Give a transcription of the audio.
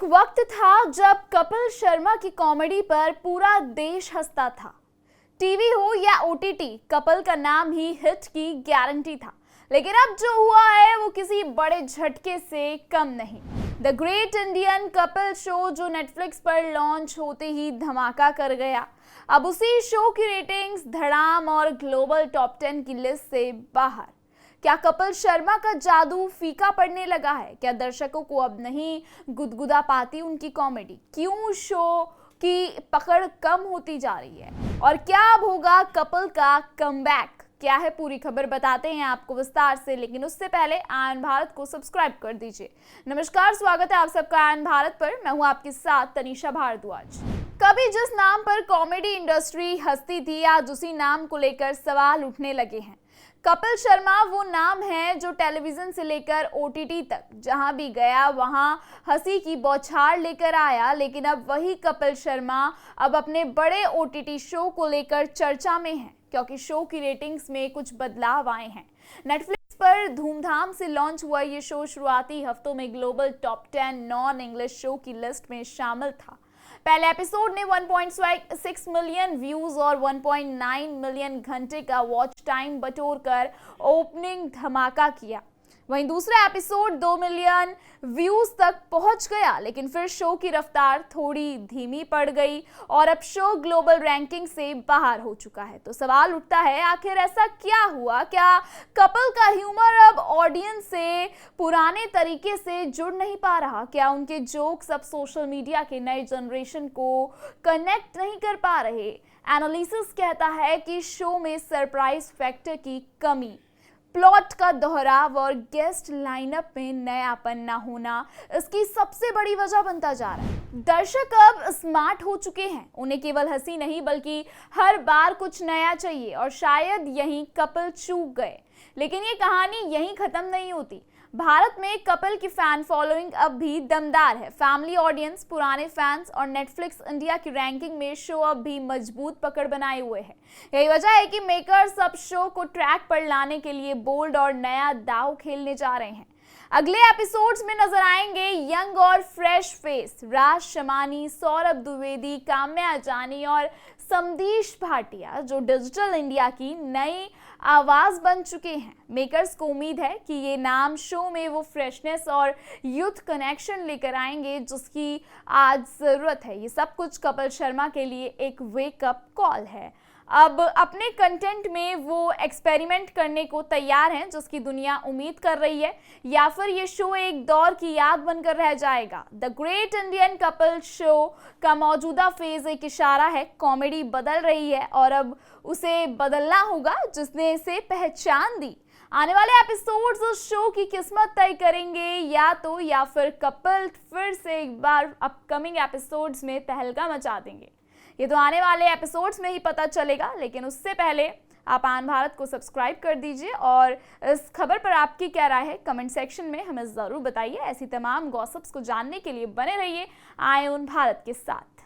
वक्त था जब कपिल शर्मा की कॉमेडी पर पूरा देश हंसता था। टीवी हो या ओटीटी, कपिल का नाम ही हिट की गारंटी था। लेकिन अब जो हुआ है वो किसी बड़े झटके से कम नहीं। The great Indian Kapil show, जो नेटफ्लिक्स पर लॉन्च होते ही धमाका कर गया, अब उसी शो की रेटिंग्स धड़ाम और ग्लोबल टॉप 10 की लिस्ट से बाहर। क्या कपिल शर्मा का जादू फीका पड़ने लगा है? क्या दर्शकों को अब नहीं गुदगुदा पाती उनकी कॉमेडी? क्यों शो की पकड़ कम होती जा रही है? और क्या अब होगा कपिल का कमबैक? क्या है पूरी खबर बताते हैं आपको विस्तार से, लेकिन उससे पहले आयन भारत को सब्सक्राइब कर दीजिए। नमस्कार, स्वागत है आप सबका आयन भारत पर। मैं हूं आपके साथ तनिषा भारद्वाज। कभी जिस नाम पर कॉमेडी इंडस्ट्री हंसती थी, आज उसी नाम को लेकर सवाल उठने लगे हैं। कपिल शर्मा वो नाम है जो टेलीविजन से लेकर ओटीटी तक जहां भी गया वहां हंसी की बौछार लेकर आया। लेकिन अब वही कपिल शर्मा अब अपने बड़े ओटीटी शो को लेकर चर्चा में है, क्योंकि शो की रेटिंग्स में कुछ बदलाव आए हैं। नेटफ्लिक्स पर धूमधाम से लॉन्च हुआ ये शो शुरुआती हफ्तों में global top 10 non English show की लिस्ट में शामिल था। पहले एपिसोड ने 1.6 मिलियन व्यूज और 1.9 मिलियन घंटे का वॉच टाइम बटोरकर ओपनिंग धमाका किया। वहीं दूसरा एपिसोड 2 मिलियन व्यूज तक पहुंच गया, लेकिन फिर शो की रफ्तार थोड़ी धीमी पड़ गई और अब शो ग्लोबल रैंकिंग से बाहर हो चुका है। तो सवाल उठता है, आखिर ऐसा क्या हुआ? क्या कपिल का ह्यूमर अब ऑडियंस से पुराने तरीके से जुड़ नहीं पा रहा? क्या उनके जोक्स अब सोशल मीडिया के नए जनरेशन को कनेक्ट नहीं कर पा रहे? एनालिसिस कहता है कि शो में सरप्राइज फैक्टर की कमी, प्लॉट का दोहराव और गेस्ट लाइनअप में नयापन न होना इसकी सबसे बड़ी वजह बनता जा रहा है। दर्शक अब स्मार्ट हो चुके हैं, उन्हें केवल हंसी नहीं बल्कि हर बार कुछ नया चाहिए, और शायद यहीं कपिल चूक गए। लेकिन ये कहानी यहीं खत्म नहीं होती। भारत में कपिल की फैन फॉलोइंग अब भी दमदार है। फैमिली ऑडियंस, पुराने फैंस और नेटफ्लिक्स इंडिया की रैंकिंग में शो अब भी मजबूत पकड़ बनाए हुए है। यही वजह है कि मेकर्स अब शो को ट्रैक पर लाने के लिए बोल्ड और नया दांव खेलने जा रहे हैं। अगले एपिसोड्स में नजर आएंगे यंग और फ्रेश फेस, राज शमानी, सौरभ द्विवेदी, काम्या जानी और समदीश भाटिया, जो डिजिटल इंडिया की नई आवाज बन चुके हैं। मेकर्स को उम्मीद है कि ये नाम शो में वो फ्रेशनेस और यूथ कनेक्शन लेकर आएंगे जिसकी आज जरूरत है। ये सब कुछ कपिल शर्मा के लिए एक वेकअप कॉल है। अब अपने कंटेंट में वो एक्सपेरिमेंट करने को तैयार हैं जिसकी दुनिया उम्मीद कर रही है, या फिर ये शो एक दौर की याद बनकर रह जाएगा। The great Indian Kapil show का मौजूदा फेज एक इशारा है। कॉमेडी बदल रही है और अब उसे बदलना होगा जिसने इसे पहचान दी। आने वाले एपिसोड्स उस शो की किस्मत तय करेंगे, या फिर कपिल फिर से एक बार अपकमिंग एपिसोड्स में तहलका मचा देंगे। ये तो आने वाले एपिसोड्स में ही पता चलेगा, लेकिन उससे पहले आप आयन भारत को सब्सक्राइब कर दीजिए और इस खबर पर आपकी क्या राय है कमेंट सेक्शन में हमें ज़रूर बताइए। ऐसी तमाम गॉसिप्स को जानने के लिए बने रहिए आयन भारत के साथ।